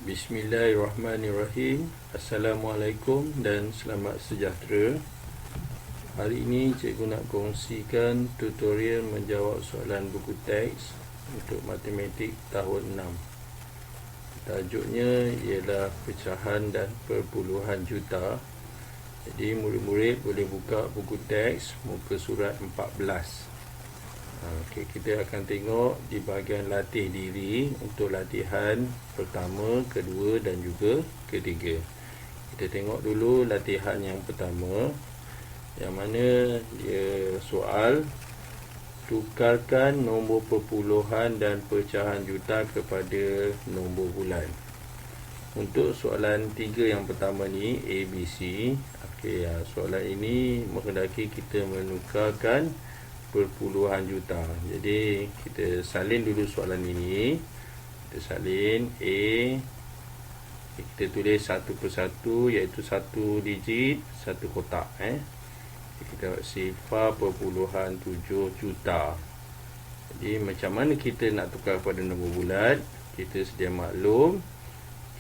Bismillahirrahmanirrahim. Assalamualaikum dan selamat sejahtera. Hari ini cikgu nak kongsikan tutorial menjawab soalan buku teks untuk matematik tahun 6. Tajuknya ialah pecahan dan perpuluhan juta. Jadi murid-murid boleh buka buku teks muka surat 14. Okey, kita akan tengok di bahagian latih diri untuk latihan pertama, kedua dan juga ketiga. Kita tengok dulu latihan yang pertama, yang mana dia soal tukarkan nombor perpuluhan dan pecahan juta kepada nombor bulan. Untuk soalan 3 yang pertama ni ABC. Okey, soalan ini menghendaki kita menukarkan perpuluhan juta. Jadi kita salin dulu soalan ini. Kita salin A. Kita tulis satu persatu, iaitu satu digit, satu kotak. Kita buat sifar perpuluhan 7 juta. Jadi macam mana kita nak tukar pada nombor bulat? Kita sedia maklum,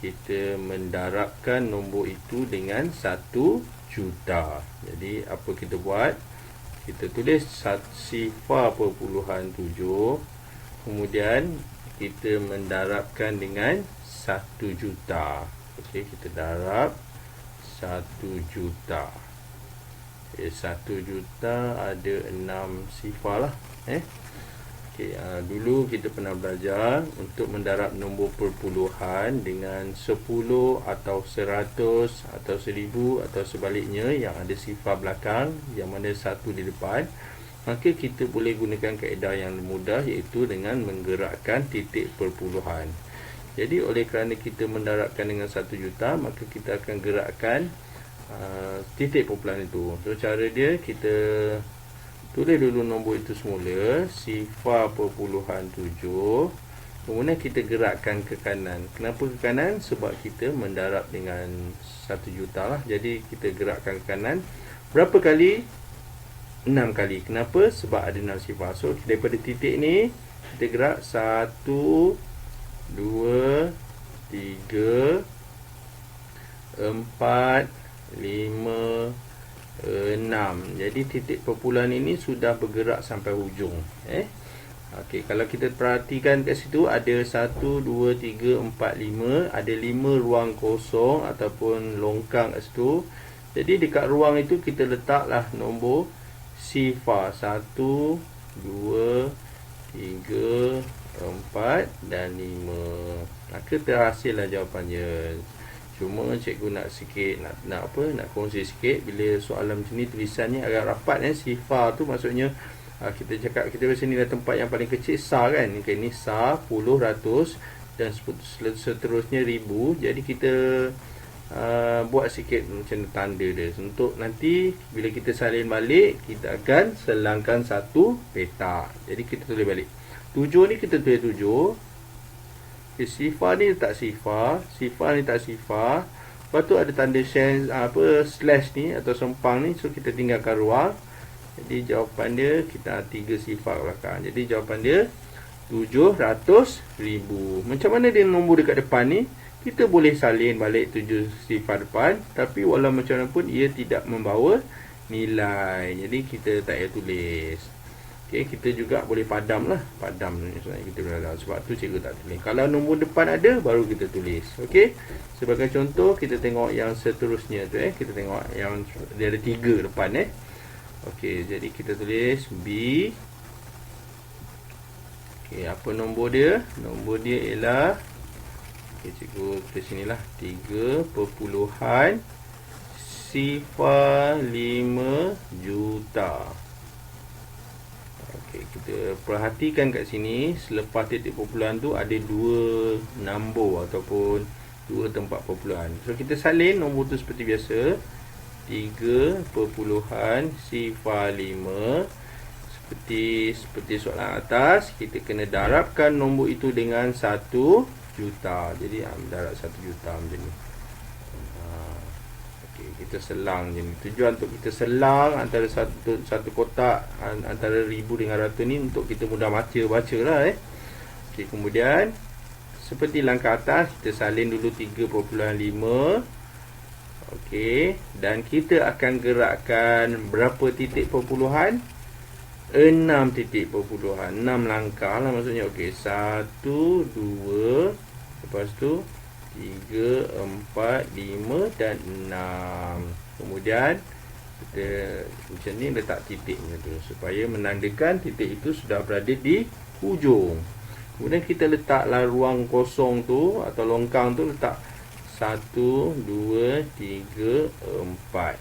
kita mendarabkan nombor itu dengan 1 juta. Jadi apa kita buat? Kita tulis sifar perpuluhan 7, kemudian kita mendarabkan dengan 1 juta. Okey, kita darab 1 juta. 1 juta ada 6 sifar lah. Okey, dulu kita pernah belajar untuk mendarab nombor perpuluhan dengan 10 atau 100 atau 1000 atau sebaliknya yang ada sifar belakang, yang mana satu di depan, maka kita boleh gunakan kaedah yang mudah, iaitu dengan menggerakkan titik perpuluhan. Jadi oleh kerana kita mendarabkan dengan 1 juta, maka kita akan gerakkan titik perpuluhan itu. So cara dia, kita tulis dulu nombor itu semula, sifar perpuluhan 7. Kemudian kita gerakkan ke kanan. Kenapa ke kanan? Sebab kita mendarab dengan 1 juta lah. Jadi kita gerakkan ke kanan. Berapa kali? 6 kali. Kenapa? Sebab ada 6 sifar. So daripada titik ni, kita gerak 1, 2, 3, 4, 5, 6. Jadi titik perpuluhan ini sudah bergerak sampai hujung. Okey, kalau kita perhatikan kat situ ada 1, 2, 3, 4, 5, ada 5 ruang kosong ataupun longkang kat situ. Jadi dekat ruang itu kita letaklah nombor sifar 1, 2, 3, 4 dan 5. Maka terhasillah jawapannya. Cuma cikgu nak sikit nak kongsi sikit, bila soalan macam ni tulisannya agak rapat. Sifar tu maksudnya kita cakap, kita biasa ni dah tempat yang paling kecil sar kan. Ini sar, puluh, ratus dan seterusnya ribu. Jadi kita buat sikit macam tanda dia, untuk nanti bila kita salin balik, kita akan selangkan satu petak. Jadi kita tulis balik 7 ni, kita tulis 7. Sifar ni tak sifar, sifar ni tak sifar. Lepas tu ada tanda slash ni atau sempang ni, so kita tinggalkan ruang. Jadi jawapan dia, kita 3 sifar belakang. Jadi jawapan dia 700,000. Macam mana dia nombor dekat depan ni? Kita boleh salin balik 7 sifar depan, tapi walau macam mana pun ia tidak membawa nilai. Jadi kita tak payah tulis. Okey, kita juga boleh padam lah. Padam ni sebenarnya kita boleh, sebab tu cikgu tak tulis. Kalau nombor depan ada, baru kita tulis. Okey, sebagai contoh, kita tengok yang seterusnya tu. Kita tengok yang dia ada 3 depan. Okey, jadi kita tulis B. Okey, apa nombor dia? Nombor dia ialah, okey, cikgu tulis sinilah, 3 perpuluhan sifar 5 juta. Kita perhatikan kat sini, selepas titik perpuluhan tu ada 2 nombor ataupun 2 tempat perpuluhan. So kita salin nombor tu seperti biasa, 3 perpuluhan sifar 5. Seperti soalan atas, kita kena darabkan nombor itu dengan 1 juta. Jadi darab 1 juta macam ni. Kita selang je ni. Tujuan untuk kita selang antara satu kotak antara 1000 dengan 100 ni untuk kita mudah baca lah. Okey, kemudian seperti langkah atas, kita salin dulu 3.5. Okey, dan kita akan gerakkan berapa titik perpuluhan? 6 titik perpuluhan. 6 langkah lah maksudnya. Okey, 1, 2, lepas tu 3, 4, 5 dan 6. Kemudian kita macam ni letak titik macam tu, supaya menandakan titik itu sudah berada di hujung. Kemudian kita letaklah ruang kosong tu atau longkang tu, letak 1, 2, 3, 4.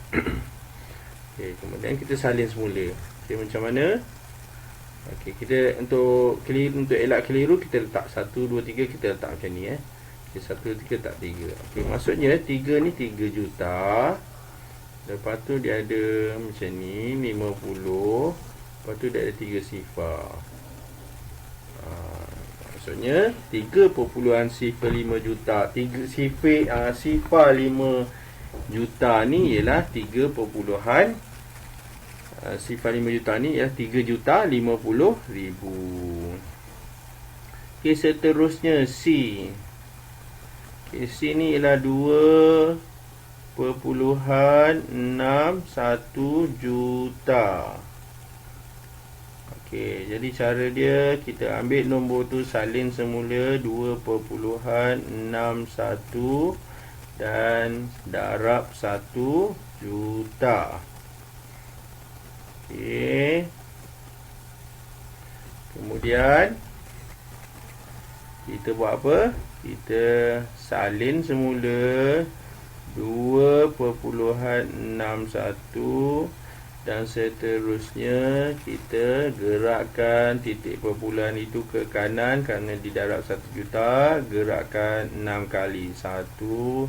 Okey, kemudian kita salin semula. Okey, macam mana? Okey, kita untuk elak keliru, kita letak 1, 2, 3, kita letak macam ni. Okey, 1, 2, 3 letak 3. Okey, maksudnya 3 ni 3 juta. Lepas tu dia ada macam ni 50. Lepas tu dia ada 3 sifar. Maksudnya 3.05 juta. 3 sifar 5 juta ni ialah 3. Sifar 5 juta ni ialah 3 juta 50 ribu. Okey, seterusnya C. Okey, C ni ialah 2.61 juta. Okey, jadi cara dia, kita ambil nombor tu, salin semula 2.61 dan darab 1 juta. Okey. Kemudian kita buat apa? Kita salin semula 2.61 dan seterusnya kita gerakkan titik perpuluhan itu ke kanan kerana di darab 1 juta. Gerakkan 6 kali. 1,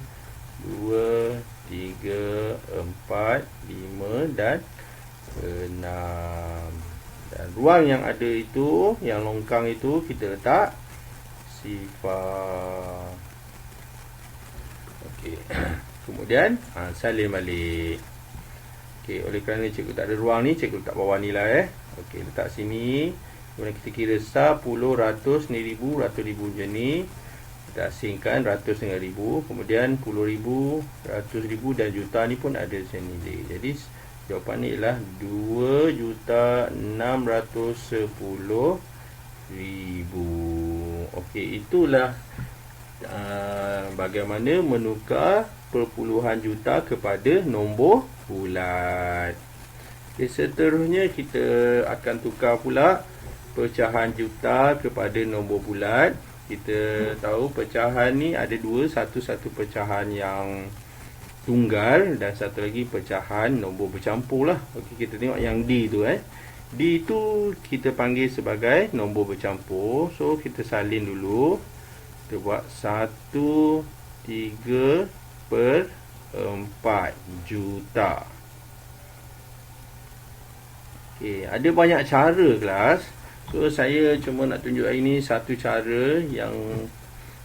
2, 3, 4, 5 dan 6. Dan ruang yang ada itu, yang longkang itu, kita letak sifar. Okey. Kemudian salin balik. Okey, oleh kerana cikgu tak ada ruang ni, cikgu letak bawah ni lah. Okey, letak sini. Kemudian kita kira 10, ratus, ni ribu, ratus ribu macam ni. Kita asingkan ratus dengan ribu. Kemudian puluh ribu, ratus ribu dan juta ni pun ada macam ni. Jadi jawapan ni ialah 2.610.000. Okey, itulah bagaimana menukar perpuluhan juta kepada nombor bulat. Okay, seterusnya kita akan tukar pula pecahan juta kepada nombor bulat. Kita tahu pecahan ni ada dua, satu pecahan yang tunggal dan satu lagi pecahan nombor bercampur lah. Okey, kita tengok yang D tu D tu kita panggil sebagai nombor bercampur. So kita salin dulu. Kita buat 1, 3 per 4 juta. Okey, ada banyak cara kelas. So saya cuma nak tunjuk hari ni satu cara yang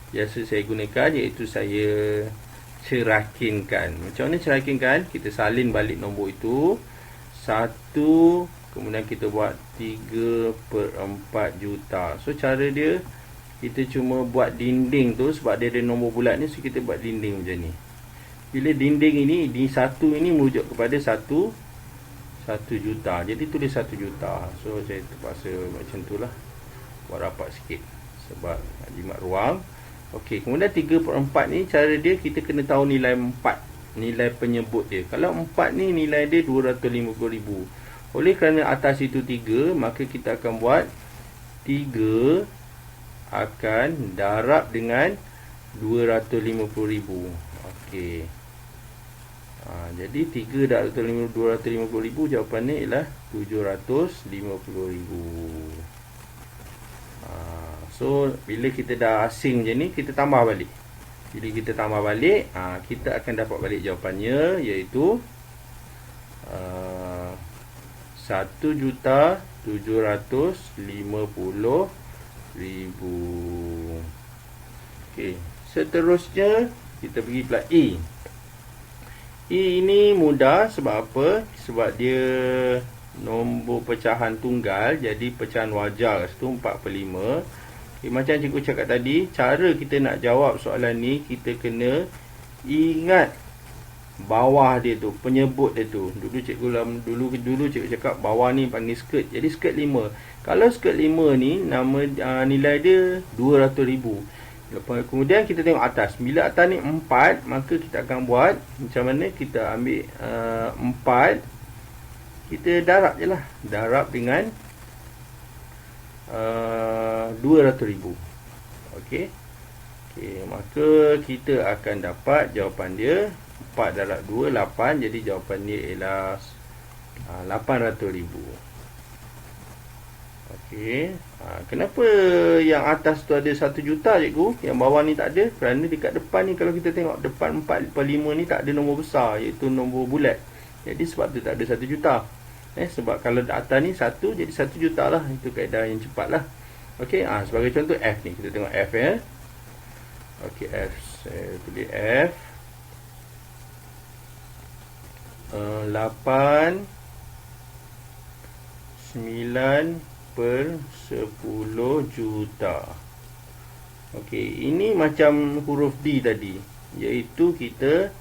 biasa saya gunakan, iaitu saya cerakinkan. Macam mana cerakinkan? Kita salin balik nombor itu 1, kemudian kita buat 3 per 4 juta. So cara dia, kita cuma buat dinding tu, sebab dia ada nombor bulat ni, so kita buat dinding macam ni. Bila dinding ini, di satu ini merujuk kepada 1 juta. Jadi tulis 1 juta. So saya terpaksa macam tu lah, buat rapat sikit sebab nak jimat ruang. Okey, kemudian 3 per 4 ni, cara dia kita kena tahu nilai 4, nilai penyebut dia. Kalau 4 ni nilai dia 250,000. Oleh kerana atas itu 3, maka kita akan buat 3 akan darab dengan 250,000. Okey. Jadi 3 darab 250,000, jawapannya ialah 750,000. So bila kita dah asing macam ni, kita tambah balik. Bila kita tambah balik, kita akan dapat balik jawapannya, iaitu 1,750,000. Okey, seterusnya kita pergi pula E. E ini mudah, sebab apa? Sebab dia nombor pecahan tunggal, jadi pecahan wajar kat situ 4/5. Macam cikgu cakap tadi, cara kita nak jawab soalan ni, kita kena ingat bawah dia tu, penyebut dia tu. Dulu cikgu cakap bawah ni panggil skirt. Jadi skirt 5. Kalau skirt 5 ni nama nilai dia 200,000. Kemudian kita tengok atas. Bila atas ni 4, maka kita akan buat macam mana? Kita ambil 4, kita darab je lah. Darab dengan 200,000. Okey. Maka kita akan dapat jawapan dia 4 darab 2, 8. Jadi jawapan dia ialah 800,000. Okey. Kenapa yang atas tu ada 1 juta cikgu, yang bawah ni tak ada? Kerana dekat depan ni, kalau kita tengok depan 4/5 ni tak ada nombor besar, iaitu nombor bulat. Jadi sebab tu tak ada 1 juta. Sebab kalau atas ni 1, jadi 1 juta lah. Itu kaedah yang cepat lah. Okey, sebagai contoh F ni, kita tengok F ya. Okey, F, saya tulis F 8 9/10 juta. Okey, ini macam huruf D tadi, iaitu kita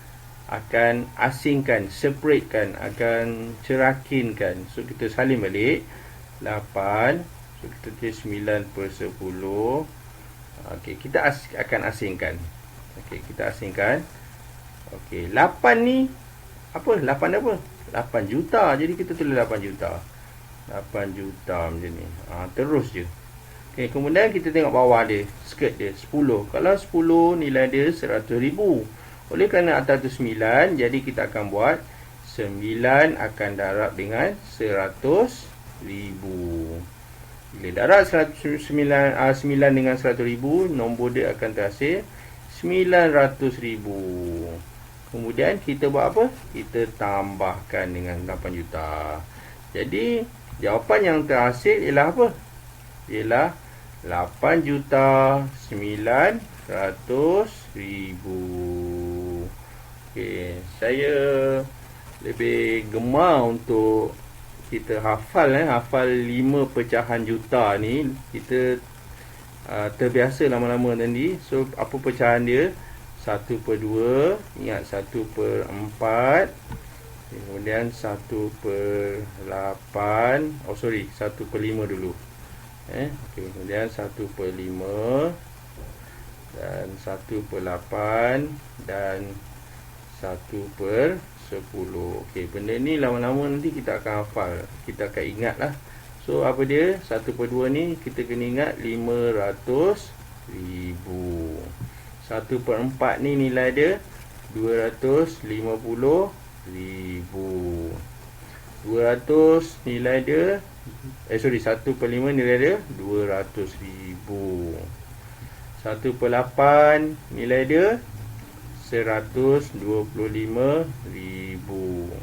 akan asingkan, separatekan, akan cerakinkan. So kita salin balik 8, so kita tulis 9/10. Okey, kita akan asingkan. Okey, kita asingkan. Okey, 8 ni apa? 8 apa? 8 juta. Jadi kita tulis 8 juta. 8 juta macam ni. Terus je. Okey, kemudian kita tengok bawah dia, skirt dia 10. Kalau 10 nilai dia 100,000. Oleh kerana atas tu 9, jadi kita akan buat 9 akan darab dengan 100,000. Bila darab 9 dengan 100,000, nombor dia akan terhasil 900,000. Kemudian kita buat apa? Kita tambahkan dengan 8 juta. Jadi jawapan yang terhasil ialah apa? Ialah 8.900.000. Okey, saya lebih gemar untuk kita hafal hafal 5 pecahan juta ni. Kita terbiasa lama-lama tadi. So apa pecahan dia? 1/2, ingat 1/4, kemudian 1/8. 1/5 dulu. Okey, kemudian 1/5 dan 1/8 dan 1/10. Okey, benda ni lama-lama nanti kita akan hafal, kita akan ingat lah. So apa dia? 1/2 ni kita kena ingat 500,000. 1/4 ni nilai dia 250,000. 200 nilai dia 1/5 nilai dia 200,000. 1/8 nilai dia 125,000.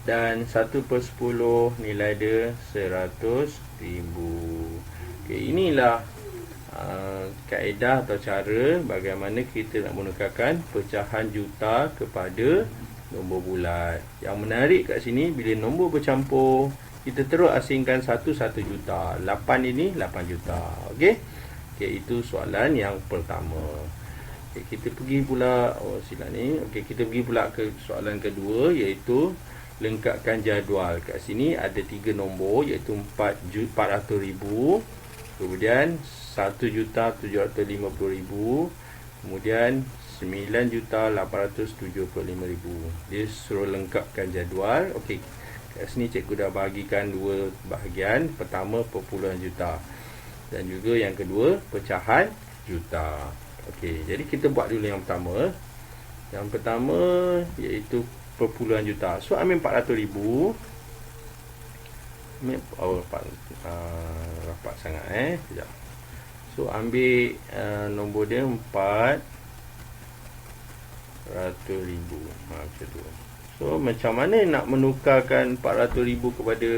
Dan 1/10 nilai dia 100,000. Okey, inilah kaedah atau cara bagaimana kita nak menukarkan pecahan juta kepada nombor bulat. Yang menarik kat sini, bila nombor bercampur, kita terus asingkan 1 juta. 8 ini 8 juta. Okey. Okey, itu soalan yang pertama. Okey, kita pergi pula kita pergi pula ke soalan kedua, iaitu lengkapkan jadual. Kat sini ada 3 nombor, iaitu 400,000, kemudian 1.750.000, kemudian 9.875.000. Dia suruh lengkapkan jadual. Okey, kat sini cikgu dah bahagikan 2 bahagian. Pertama perpuluhan juta, dan juga yang kedua pecahan juta. Okey, jadi kita buat dulu yang pertama. Yang pertama iaitu perpuluhan juta. So ambil 400,000. Rapat sangat sekejap. So ambil nombor dia 400,000. Macam tu. So macam mana nak menukarkan 400,000 kepada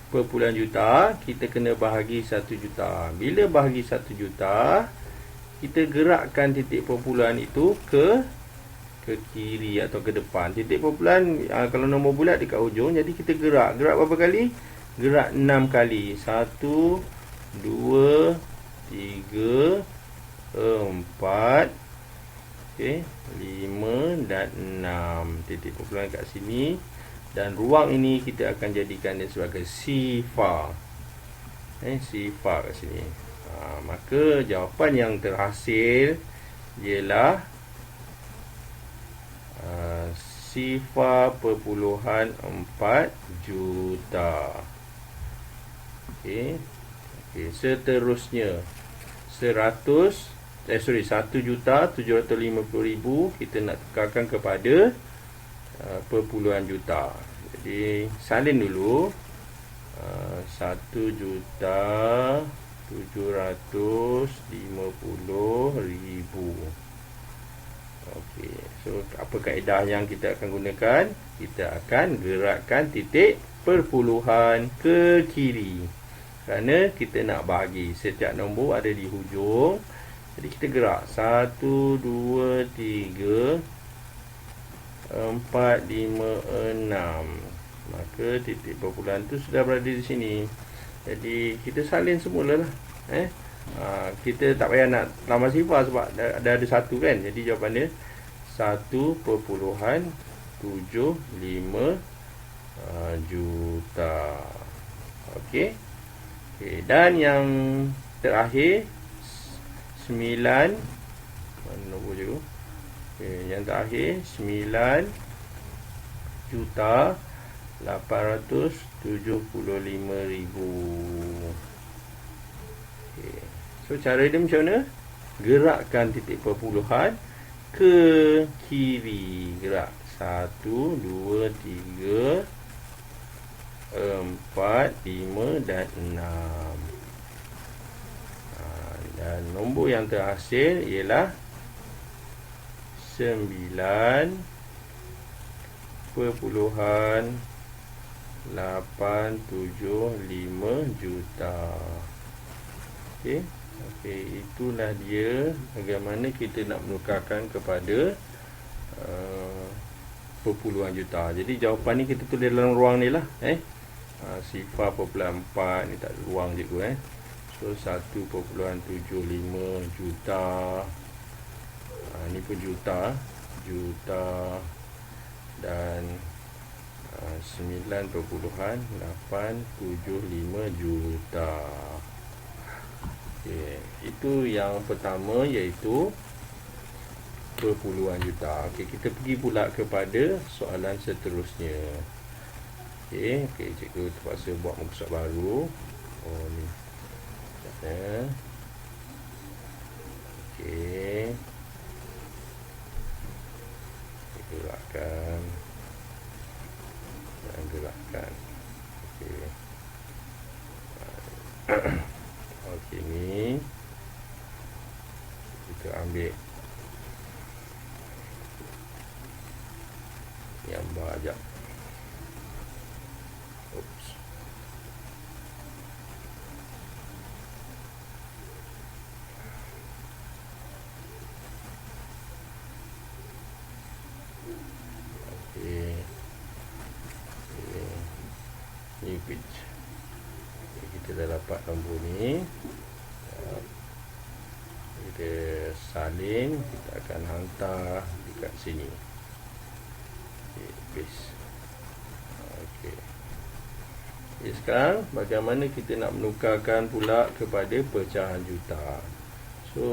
perpuluhan juta? Kita kena bahagi 1 juta. Bila bahagi 1 juta, kita gerakkan titik perpuluhan itu ke kiri atau ke depan. Titik perpuluhan kalau nombor bulat dekat hujung, jadi kita gerak berapa kali? Gerak 6 kali. 1, 2, 3, 4, okey, 5 dan 6. Titik perpuluhan kat sini. Dan ruang ini kita akan jadikan dia sebagai sifar. Sifar kat sini. Maka jawapan yang terhasil ialah sifar perpuluhan 4 juta. Okey. Seterusnya 1.750.000 kita nak tukarkan kepada perpuluhan juta. Jadi salin dulu. 1.750.000. Okey, so apa kaedah yang kita akan gunakan? Kita akan gerakkan titik perpuluhan ke kiri. Kerana kita nak bahagi setiap nombor ada di hujung. Jadi kita gerak 1, 2, 3, 4, 5, 6. Maka titik perpuluhan tu sudah berada di sini. Jadi kita salin semula lah. Kita tak payah nak tambah sifar sebab dah ada satu kan. Jadi jawapan dia 1.75 juta. Okey. Dan yang terakhir 9. Mana nombor je tu? Yang terakhir 9 juta 875,000. So cara dia macam mana? Gerakkan titik perpuluhan ke kiri. Gerak 1, 2, 3, 4, 5 dan 6. Dan nombor yang terhasil ialah 9.875 juta. Okey, itulah dia bagaimana kita nak menukarkan kepada perpuluhan juta. Jadi jawapan ni kita tulis dalam ruang ni lah. Sifar perpuluhan 4 ni tak ada ruang cikgu. So 1.75 juta. Ni pun juta. Dan 9.875 juta. Okey, itu yang pertama iaitu perpuluhan juta. Okey, kita pergi pula kepada soalan seterusnya. Okey, cikgu terpaksa buat muka surat baru. Oh ni. Okey. Gerakkan. Dan gerakkan. Okey. Okey, ni kita ambil gambar ajak. Oops. Okey. New page. Kita dah dapat nombor ni. Kita salin, kita akan hantar dekat sini. Paste. Okey. Sekarang bagaimana kita nak menukarkan pula kepada pecahan juta. So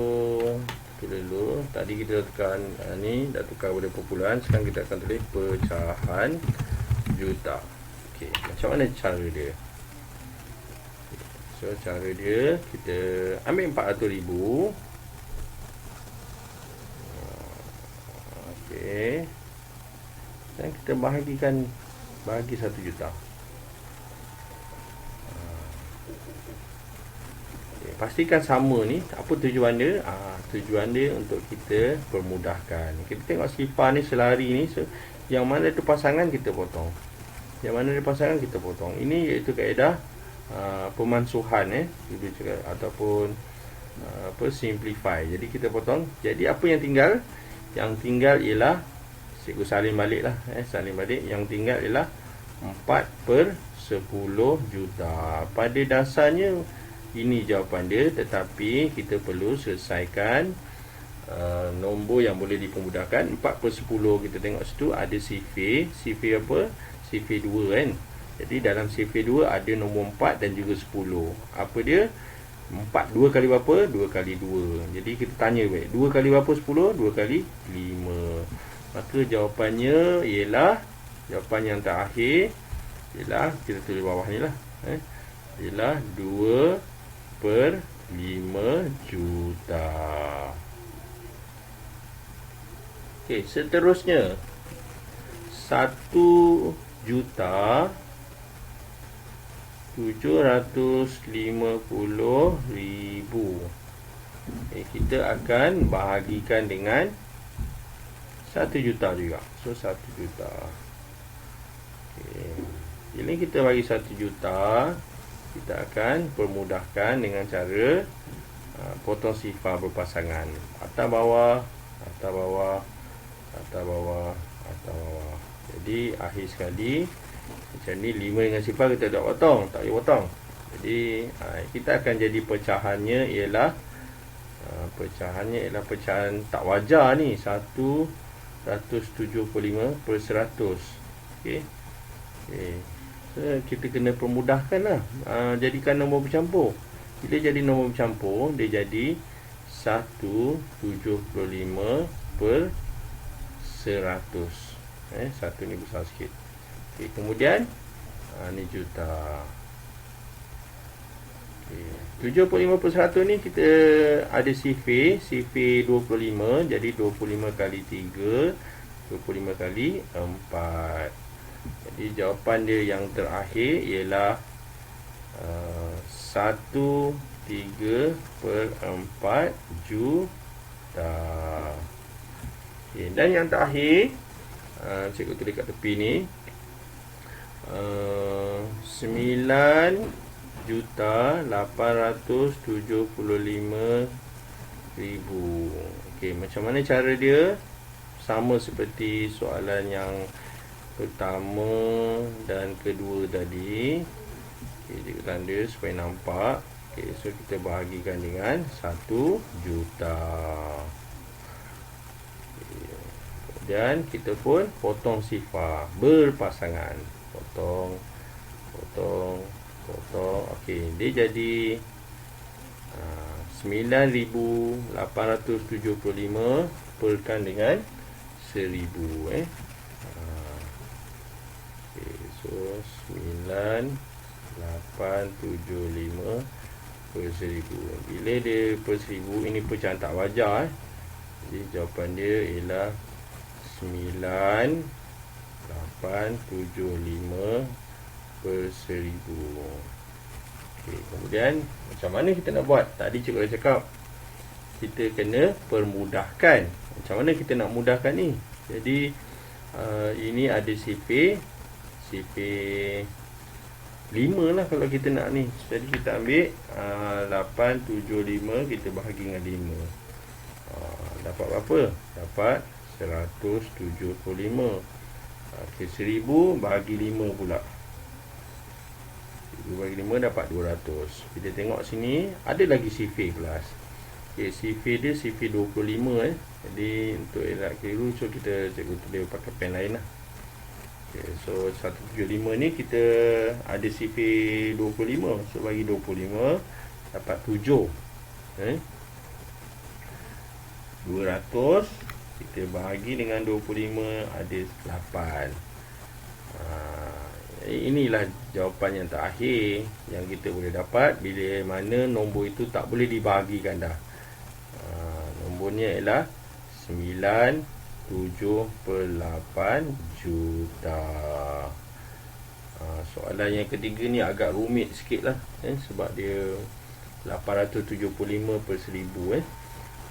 tulis dulu. Tadi kita dah tukar ni, dah tukar kepada perpuluhan. Sekarang kita akan tulis pecahan juta. Okey, macam mana cara dia? So cara dia, kita ambil 400,000. Okey. Dan kita bahagi 1 juta. Okay, pastikan sama ni. Apa tujuan dia? Tujuan dia untuk kita permudahkan. Kita tengok sifar ni selari ni. So, yang mana ada pasangan kita potong. Yang mana ada pasangan kita potong. Ini iaitu kaedah pemansuhan ataupun simplify. Jadi kita potong. Jadi apa yang tinggal? Yang tinggal ialah cikgu salin balik lah. Salin balik. Yang tinggal ialah 4/10 juta. Pada dasarnya Ini jawapan dia, tetapi kita perlu selesaikan nombor yang boleh dipermudahkan. 4/10 kita tengok situ ada sifir. Sifir apa? Sifir 2 kan. Jadi dalam sifir 2 ada nombor 4 dan juga 10. Apa dia? 4 2 kali berapa? 2 kali 2. Jadi kita tanya baik, 2 kali berapa 10? 2 kali 5. Maka jawapannya ialah, jawapan yang terakhir ialah, kita tulis bawah ni lah, ialah 2/5 juta. Okey, seterusnya 1.750.000. Kita akan bahagikan dengan 1 juta juga. So 1 juta. Bila kita bagi 1 juta, kita akan permudahkan dengan cara potong sifar berpasangan. Atas bawah, atas bawah, atas bawah, atas bawah. Jadi akhir sekali macam ni, 5 dengan sifar kita tak potong, tak boleh potong. Jadi kita akan jadi pecahannya ialah pecahan tak wajar ni, 175/100. Okey. So, kita kena permudahkan lah, jadikan nombor bercampur. Bila jadi nombor bercampur, dia jadi 175/100. Satu ni besar sikit. Okay, kemudian ni juta. Okay. 75/100 ni kita ada sifir 25. Jadi 25 kali 3, 25 kali 4. Jadi jawapan dia yang terakhir ialah 1/3/4 juta. Okay, dan yang terakhir, cikgu tulis kat tepi ni, 9.875.000. Okey, macam mana cara dia? Sama seperti soalan yang pertama dan kedua tadi. Okey, cikgu tanda supaya nampak. Okey, so kita bahagikan dengan 1 juta. Dan kita pun potong sifar berpasangan. Potong, potong, potong. Okey, dia jadi 9.875 perkan dengan 1000. Okey, so 9.875 per 1000. Bila dia per 1000, ini pecahan tak wajar. Jadi jawapan dia ialah 9.875 per 1000. Okey, kemudian macam mana kita nak buat? Tadi cikgu dah cakap kita kena permudahkan. Macam mana kita nak mudahkan ni? Jadi ini ada sifir 5 lah kalau kita nak ni. Jadi kita ambil 875 kita bahagi dengan 5. Dapat berapa? Dapat 175. Okey, 1000 bahagi 5 pula. 1000 bahagi 5 dapat 200. Kita tengok sini ada lagi sifir kelas. Okey, sifir dia sifir 25 Jadi untuk elak keliru, so kita cikgu tulis pakai pen lain lah. Okey, so 175 ni kita ada sifir 25. So bagi 25 dapat 7. 200 kita bahagi dengan 25 ada 8. Inilah jawapan yang terakhir yang kita boleh dapat bila mana nombor itu tak boleh dibahagikan dah. Nombornya ialah 97/8 juta. Soalan yang ketiga ni agak rumit sikit lah, sebab dia 875/1000.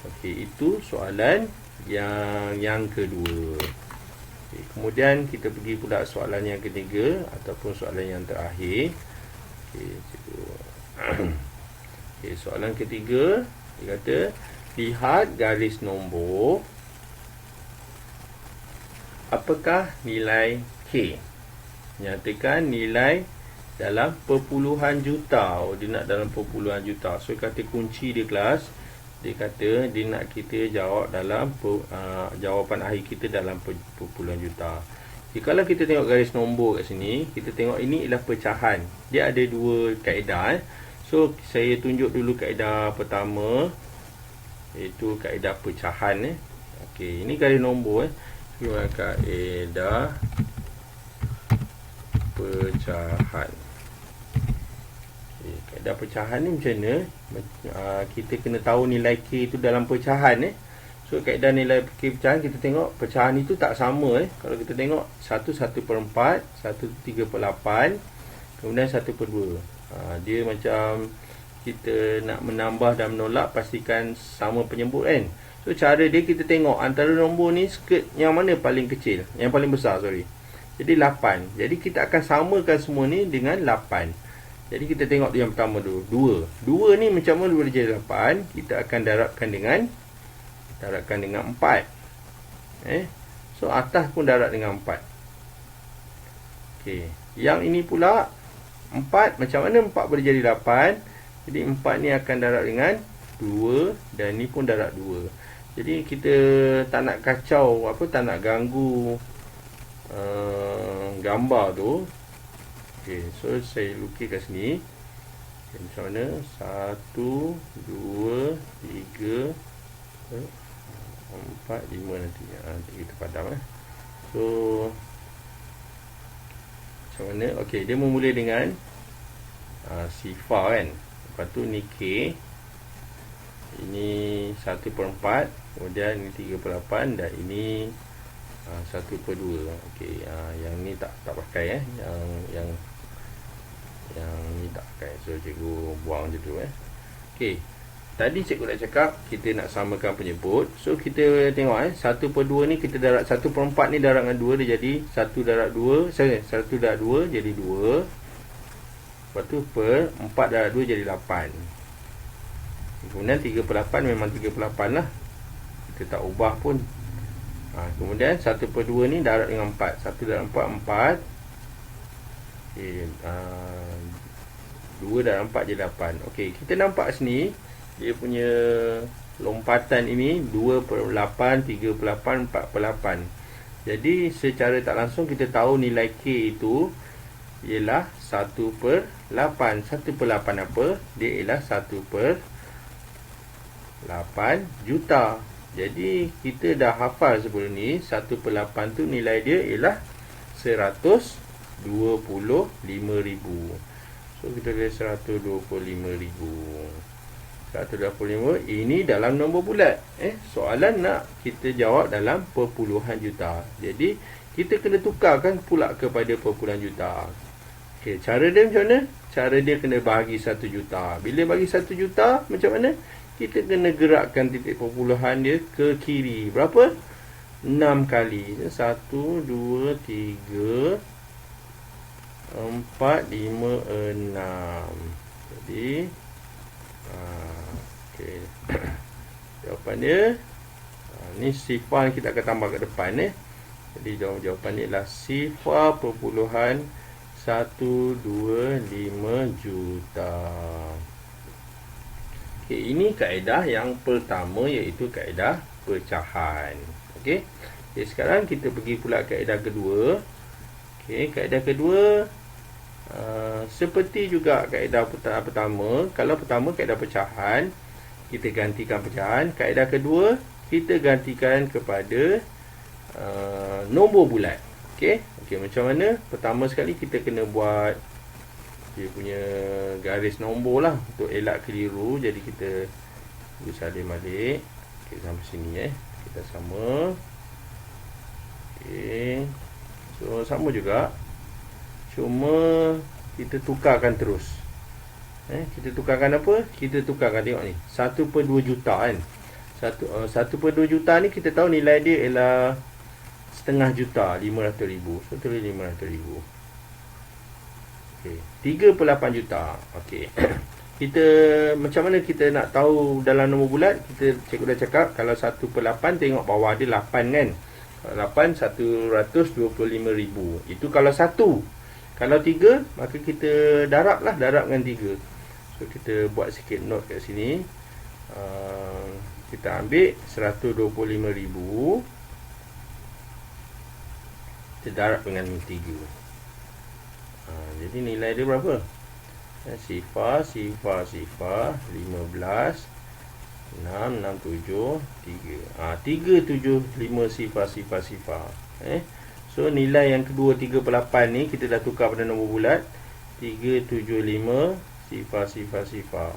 Okey, itu soalan yang kedua. Okay, kemudian kita pergi pula soalan yang ketiga ataupun soalan yang terakhir. Okay, soalan ketiga dia kata, lihat garis nombor, apakah nilai K? Nyatakan nilai dalam perpuluhan juta. Dia nak dalam perpuluhan juta. So kata kunci dia kelas, dia kata dia nak kita jawab dalam jawapan akhir kita dalam perpuluhan juta. Jadi kalau kita tengok garis nombor kat sini, kita tengok ini ialah pecahan. Dia ada dua kaedah. So saya tunjuk dulu kaedah pertama, iaitu kaedah pecahan. Okey, ini garis nombor. Kaedah pecahan. Okay, kaedah pecahan ni macam mana? Kita kena tahu nilai K itu dalam pecahan. So kaedah nilai K pecahan, kita tengok pecahan itu tak sama. Kalau kita tengok 1 1/4, 1 3/8, kemudian 1/2. Dia macam kita nak menambah dan menolak, pastikan sama penyebut kan. So cara dia, kita tengok antara nombor ni skirt yang mana paling kecil, yang paling besar, sorry. Jadi 8. Jadi kita akan samakan semua ni dengan 8. Jadi kita tengok yang pertama dulu, 2. 2 ni macam mana boleh jadi 8? Kita akan darabkan dengan 4. So atas pun darab dengan 4. Okey, yang ini pula 4, macam mana 4 boleh jadi 8? Jadi 4 ni akan darab dengan 2, dan ni pun darab 2. Jadi kita tak nak kacau, tak nak ganggu gambar tu. Okey, so saya lukis kat sini. Okay, macam mana? 1 2 3 4 5 nanti. Nanti kita padam. So macam mana? Okey, dia memulai dengan sifar kan. Lepas tu ni K. Ini 1/4, kemudian ini 3/8, dan ini 1/2. Okey, yang ni tak pakai yang ni tak pakai. So cikgu buang je tu Okey. Tadi cikgu dah cakap kita nak samakan penyebut. So kita tengok 1/2 ni kita darab 1/4 ni darab dengan 2, dia jadi 1 darab 2. 1 darab 2 jadi 2. Lepas tu per 4 darab 2 jadi 8. Kemudian 3/8 memang 3/8 lah. Kita tak ubah pun. Kemudian 1/2 ni darab dengan 4. 1 darab 4 4. Okey, 2 darab 4 jadi 8. Okey, kita nampak sini dia punya lompatan ini 2/8, 3/8, 4/8. Jadi secara tak langsung kita tahu nilai K itu ialah 1/8. 1/8 apa? Dia ialah 1/8 juta. Jadi kita dah hafal sebelum ni, 1/8 tu nilai dia ialah 125,000. So kita tulis 125,000. 125 ini dalam nombor bulat. Soalan nak kita jawab dalam perpuluhan juta. Jadi kita kena tukarkan pula kepada perpuluhan juta. Okey, cara dia macam mana? Cara dia kena bahagi 1 juta. Bila bagi 1 juta, macam mana? Kita kena gerakkan titik perpuluhan dia ke kiri. Berapa? 6 kali. 1, 2, 3, 4, 5, 6. Jadi okey. Jawapan dia ni sifar kita akan tambah kat depan Jadi jawapan ni adalah sifar perpuluhan 125 juta. Okey, ini kaedah yang pertama, iaitu kaedah pecahan. Okey. Okay, sekarang kita pergi pula kaedah kedua. Okey, kaedah kedua seperti juga kaedah pertama. Kalau pertama kaedah pecahan, kita gantikan pecahan. Kaedah kedua kita gantikan kepada nombor bulat. Okey, macam mana? Pertama sekali kita kena buat dia punya garis nombor lah, untuk elak keliru. Jadi kita salin balik. Okey, sampai sini kita sama. Okey, so sama juga, cuma kita tukarkan terus. Kita tukarkan apa? Kita tukarkan, tengok ni 1/2 juta kan. 1/2 juta ni kita tahu nilai dia ialah setengah juta, 500,000. So tulis 500,000. Okey, 3/8 juta. Okey. Kita macam mana kita nak tahu dalam nombor bulat? Cikgu dah cakap kalau 1/8 tengok bawah dia 8 kan. 8 125,000. Itu kalau 1. Kalau 3, maka kita darabkan 3. So kita buat sikit note kat sini. Kita ambil 125,000, kita darab dengan 3. Jadi nilai dia berapa? Sifar 15, 6, 6, 7, 3. 375 sifar. So nilai yang kedua 38 ni kita dah tukar pada nombor bulat. 375 sifar.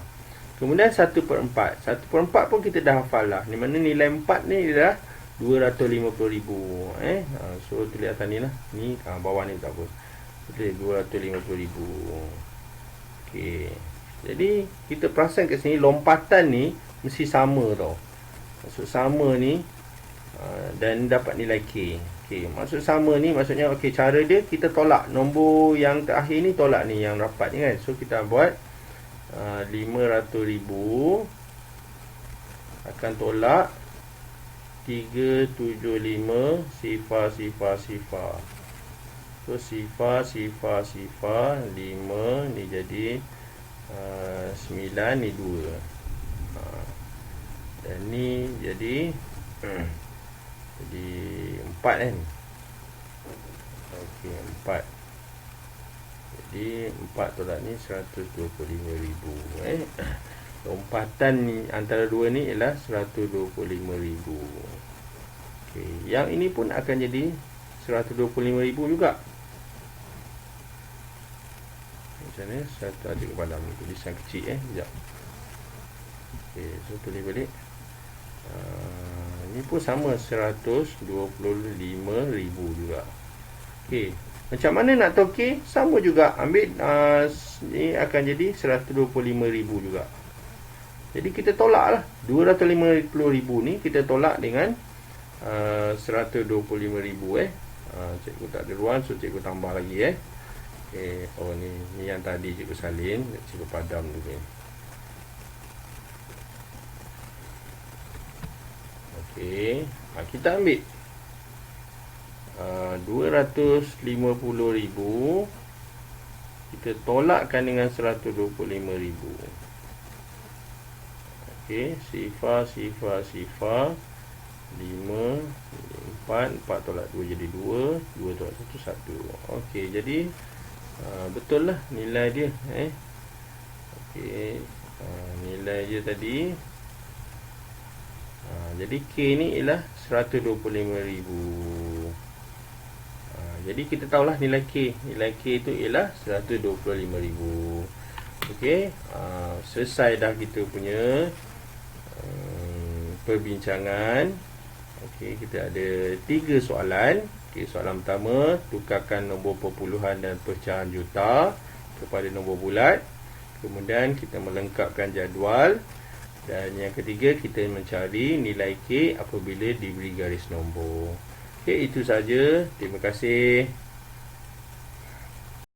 Kemudian 1/4. 1/4 pun kita dah hafal lah. Di mana nilai 4 ni dah 250,000. So tulis atas ni lah. Ni bawah ni tak apa. Tulis 250,000. Okey. Jadi kita perasan kat sini lompatan ni mesti sama tau. Maksud sama ni dan dapat nilai K. Okey, maksud sama ni maksudnya cara dia kita tolak nombor yang terakhir ni, tolak ni yang rapat ni kan. So kita buat 500,000 akan tolak 375 sifar. So sifar 5 ni jadi 9 ni 2. Dan ni jadi 4 kan. Okey, 4. Jadi 4 tolak ni 125,000. Lompatan ni antara dua ni ialah 125,000. Okey, yang ini pun akan jadi 125,000 juga. Macam ni, satu ada kepala ni tulisan kecil sekejap. Okey, so tulis balik. Ni pun sama 125,000 juga. Okey, macam mana nak tahu K? Sama juga, ambil ni akan jadi 125,000 juga. Jadi kita tolak lah 250,000 ni kita tolak dengan 125,000 cikgu tak ada ruang, so cikgu tambah lagi okey. Oh ni yang tadi cikgu salin, cikgu padam dulu. Okey, kita ambil 250,000 kita tolakkan dengan 125,000. Okey, sifar 5, 4 tolak 2 jadi 2, 2 tolak 1, 1. Okey, jadi betul lah nilai dia. Okey, nilai dia tadi. Jadi K ni ialah 125,000. Jadi kita tahulah nilai K. Nilai K itu ialah 125,000. Okey, selesai dah kita punya perbincangan. Okey, kita ada 3 soalan. Okey, soalan pertama, tukarkan nombor perpuluhan dan pecahan juta kepada nombor bulat. Kemudian kita melengkapkan jadual. Dan yang ketiga, kita mencari nilai K apabila diberi garis nombor. Okey, itu saja. Terima kasih.